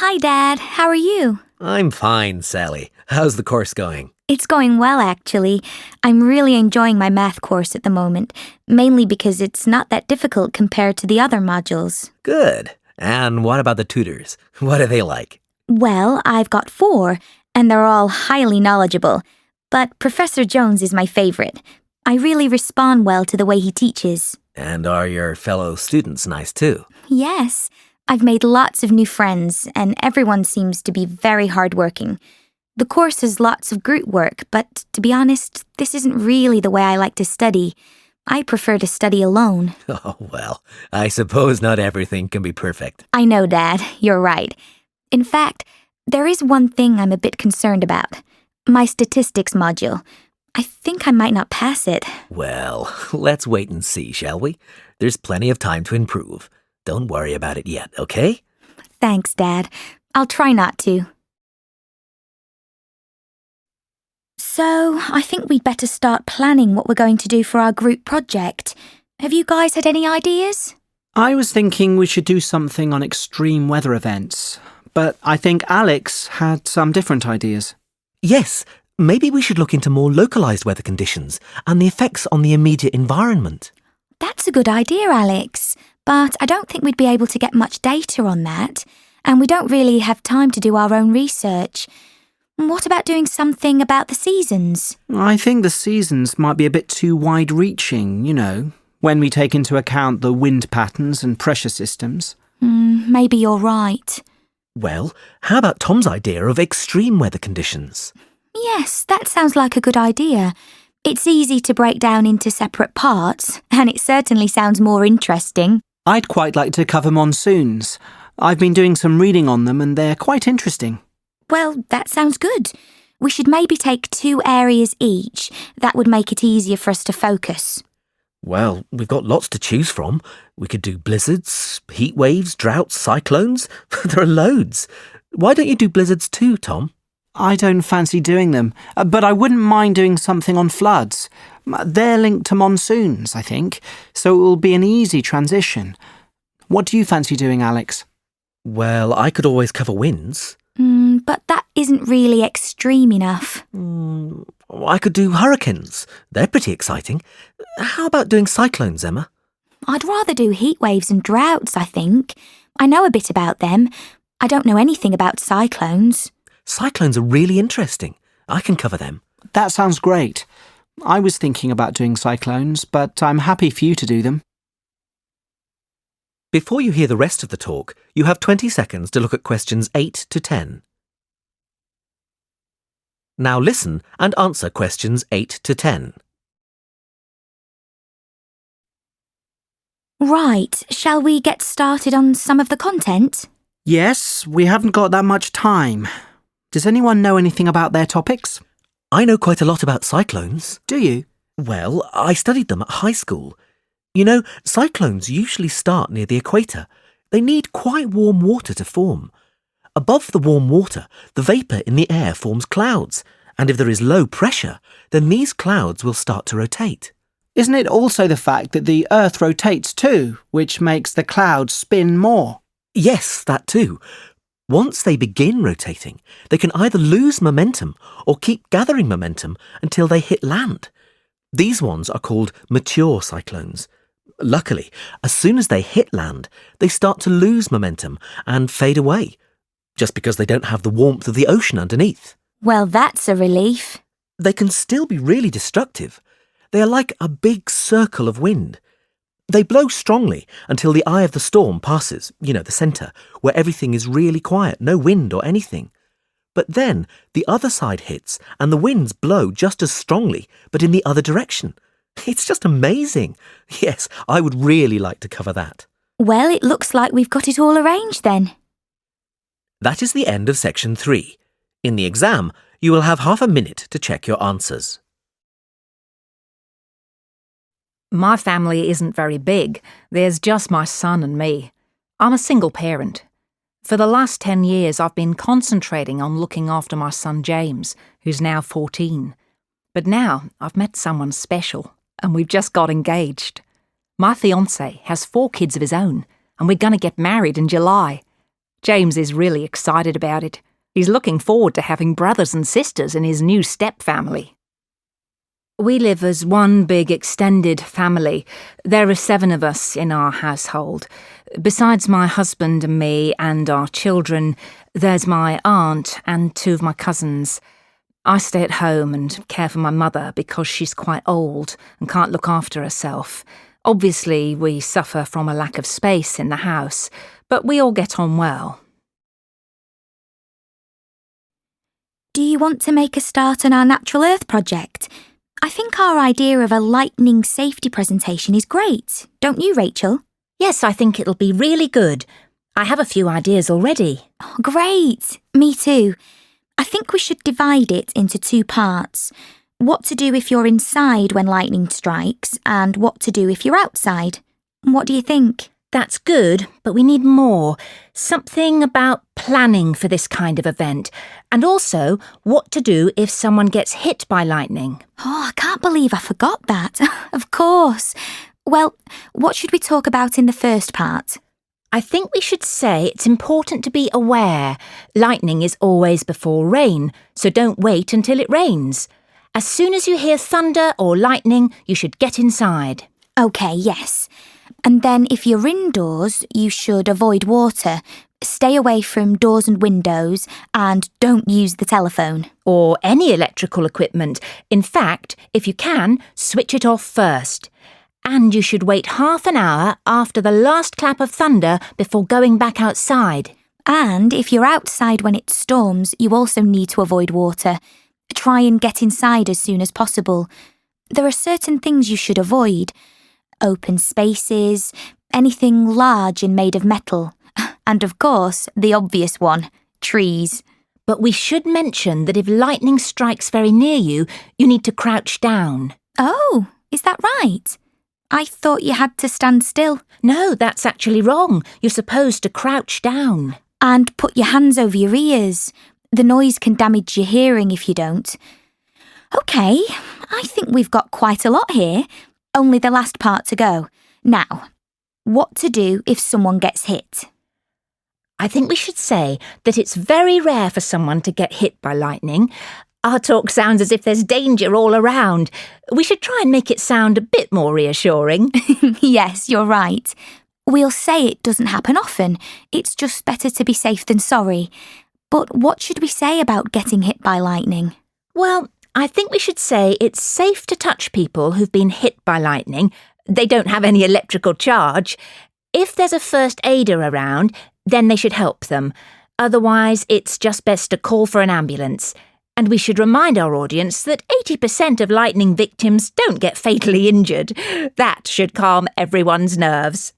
Hi, Dad. How are you? I'm fine, Sally. How's the course going? It's going well, actually. I'm really enjoying my math course at the moment, mainly because it's not that difficult compared to the other modules. Good. And what about the tutors? What are they like? Well, I've got 4, and they're all highly knowledgeable. But Professor Jones is my favorite. I really respond well to the way he teaches. And are your fellow students nice too? Yes. I've made lots of new friends, and everyone seems to be very hardworking. The course has lots of group work, but to be honest, this isn't really the way I like to study. I prefer to study alone. Oh, well, I suppose not everything can be perfect. I know, Dad. You're right. In fact, there is one thing I'm a bit concerned about. My statistics module. I think I might not pass it. Well, let's wait and see, shall we? There's plenty of time to improve. Don't worry about it yet, okay? Thanks, Dad. I'll try not to. So, I think we'd better start planning what we're going to do for our group project. Have you guys had any ideas? I was thinking we should do something on extreme weather events, but I think Alex had some different ideas. Yes, maybe we should look into more localized weather conditions and the effects on the immediate environment. That's a good idea, Alex, but I don't think we'd be able to get much data on that, and we don't really have time to do our own research. What about doing something about the seasons? I think the seasons might be a bit too wide-reaching, when we take into account the wind patterns and pressure systems. Maybe you're right. Well, how about Tom's idea of extreme weather conditions? Yes, that sounds like a good idea. It's easy to break down into separate parts, and it certainly sounds more interesting. I'd quite like to cover monsoons. I've been doing some reading on them and they're quite interesting. Well, that sounds good. We should maybe take 2 areas each. That would make it easier for us to focus. Well, we've got lots to choose from. We could do blizzards, heat waves, droughts, cyclones. There are loads. Why don't you do blizzards too, Tom? I don't fancy doing them, but I wouldn't mind doing something on floods. They're linked to monsoons, I think, so it will be an easy transition. What do you fancy doing, Alex? Well, I could always cover winds. But that isn't really extreme enough. I could do hurricanes. They're pretty exciting. How about doing cyclones, Emma? I'd rather do heat waves and droughts, I think. I know a bit about them. I don't know anything about cyclones. Cyclones are really interesting. I can cover them. That sounds great. I was thinking about doing cyclones, but I'm happy for you to do them. Before you hear the rest of the talk, you have 20 seconds to look at questions 8 to 10. Now listen and answer questions 8 to 10. Right, shall we get started on some of the content? Yes, we haven't got that much time. Does anyone know anything about their topics? I know quite a lot about cyclones. Do you? Well, I studied them at high school. You know, cyclones usually start near the equator. They need quite warm water to form. Above the warm water, the vapour in the air forms clouds, and if there is low pressure, then these clouds will start to rotate. Isn't it also the fact that the Earth rotates too, which makes the clouds spin more? Yes, that too. Once they begin rotating, they can either lose momentum or keep gathering momentum until they hit land. These ones are called mature cyclones. Luckily, as soon as they hit land, they start to lose momentum and fade away, just because they don't have the warmth of the ocean underneath. Well, that's a relief. They can still be really destructive. They are like a big circle of wind. They blow strongly until the eye of the storm passes, the centre, where everything is really quiet, no wind or anything. But then the other side hits and the winds blow just as strongly, but in the other direction. It's just amazing. Yes, I would really like to cover that. Well, it looks like we've got it all arranged then. That is the end of section 3. In the exam, you will have half a minute to check your answers. My family isn't very big. There's just my son and me. I'm a single parent. For the last 10 years, I've been concentrating on looking after my son James, who's now 14. But now I've met someone special, and we've just got engaged. My fiancé has 4 kids of his own, and we're going to get married in July. James is really excited about it. He's looking forward to having brothers and sisters in his new step-family. We live as one big extended family. There are 7 of us in our household. Besides my husband and me and our children, there's my aunt and 2 of my cousins. I stay at home and care for my mother because she's quite old and can't look after herself. Obviously, we suffer from a lack of space in the house, but we all get on well. Do you want to make a start on our Natural Earth project? I think our idea of a lightning safety presentation is great, don't you, Rachel? Yes, I think it'll be really good. I have a few ideas already. Oh, great! Me too. I think we should divide it into 2 parts. What to do if you're inside when lightning strikes, and what to do if you're outside. What do you think? That's good, but we need more. Something about planning for this kind of event, and also what to do if someone gets hit by lightning. Oh, I can't believe I forgot that. Of course. Well, what should we talk about in the first part? I think we should say it's important to be aware. Lightning is always before rain, so don't wait until it rains. As soon as you hear thunder or lightning, you should get inside. OK, yes. And then if you're indoors, you should avoid water, stay away from doors and windows, and don't use the telephone. Or any electrical equipment. In fact, if you can, switch it off first. And you should wait half an hour after the last clap of thunder before going back outside. And if you're outside when it storms, you also need to avoid water. Try and get inside as soon as possible. There are certain things you should avoid. Open spaces, anything large and made of metal. And of course, the obvious one, trees. But we should mention that if lightning strikes very near you, you need to crouch down. Oh, is that right? I thought you had to stand still. No, that's actually wrong. You're supposed to crouch down. And put your hands over your ears. The noise can damage your hearing if you don't. OK, I think we've got quite a lot here. Only the last part to go. Now, what to do if someone gets hit? I think we should say that it's very rare for someone to get hit by lightning. Our talk sounds as if there's danger all around. We should try and make it sound a bit more reassuring. Yes, you're right. We'll say it doesn't happen often. It's just better to be safe than sorry. But what should we say about getting hit by lightning? Well, I think we should say it's safe to touch people who've been hit by lightning. They don't have any electrical charge. If there's a first aider around, then they should help them. Otherwise, it's just best to call for an ambulance. And we should remind our audience that 80% of lightning victims don't get fatally injured. That should calm everyone's nerves.